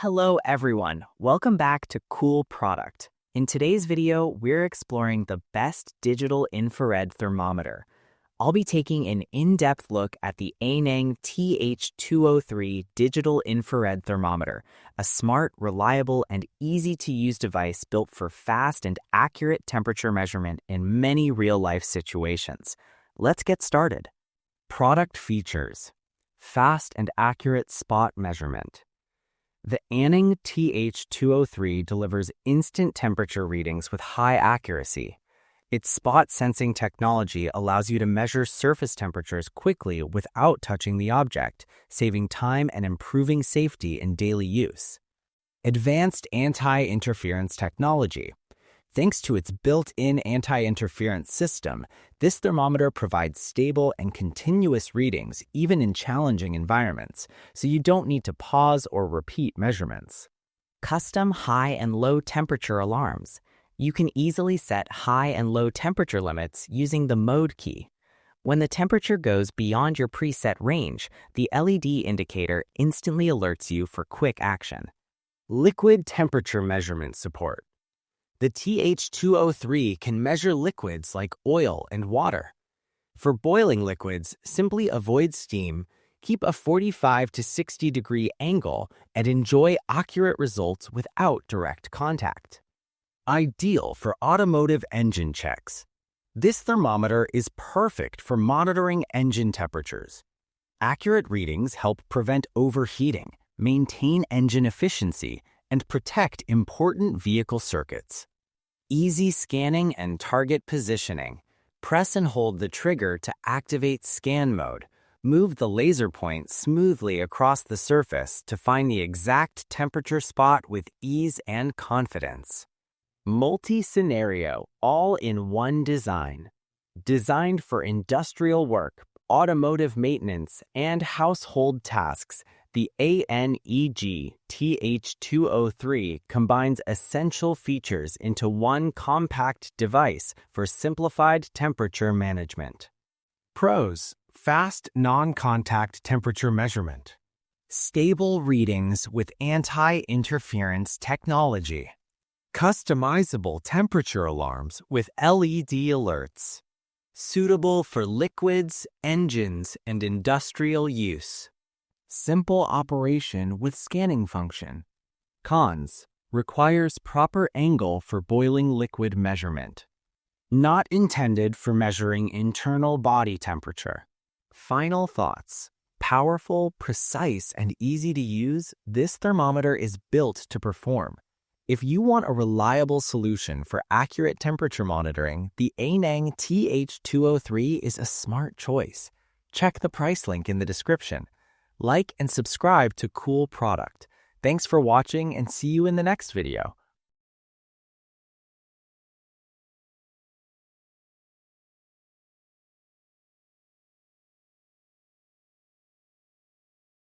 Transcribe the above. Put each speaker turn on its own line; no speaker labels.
Hello everyone, welcome back to Cool Product. In today's video, we're exploring the best digital infrared thermometer. I'll be taking an in-depth look at the Aneng TH203 digital infrared thermometer, a smart, reliable, and easy-to-use device built for fast and accurate temperature measurement in many real-life situations. Let's get started. Product features: fast and accurate spot measurement. The Aneng TH203 delivers instant temperature readings with high accuracy. Its spot sensing technology allows you to measure surface temperatures quickly without touching the object, saving time and improving safety in daily use. Advanced anti-interference technology. Thanks to its built-in anti-interference system, this thermometer provides stable and continuous readings even in challenging environments, so you don't need to pause or repeat measurements. Custom high and low temperature alarms. You can easily set high and low temperature limits using the mode key. When the temperature goes beyond your preset range, the LED indicator instantly alerts you for quick action. Liquid temperature measurement support. The TH203 can measure liquids like oil and water. For boiling liquids, simply avoid steam, keep a 45 to 60 degree angle, and enjoy accurate results without direct contact. Ideal for automotive engine checks. This thermometer is perfect for monitoring engine temperatures. Accurate readings help prevent overheating, maintain engine efficiency, and protect important vehicle circuits. Easy scanning and target positioning. Press and hold the trigger to activate scan mode. Move the laser point smoothly across the surface to find the exact temperature spot with ease and confidence. Multi-scenario, all-in-one design. Designed for industrial work, automotive maintenance, and household tasks, the Aneng TH203 combines essential features into one compact device for simplified temperature management. Pros: fast, non-contact temperature measurement. Stable readings with anti-interference technology. Customizable temperature alarms with LED alerts. Suitable for liquids, engines, and industrial use. Simple operation with scanning function. Cons: requires proper angle for boiling liquid measurement. Not intended for measuring internal body temperature. Final thoughts: powerful, precise, and easy to use, this thermometer is built to perform. If you want a reliable solution for accurate temperature monitoring, the Aneng TH203 is a smart choice. Check the price link in the description. Like and subscribe to Cool Product. Thanks for watching and see you in the next video.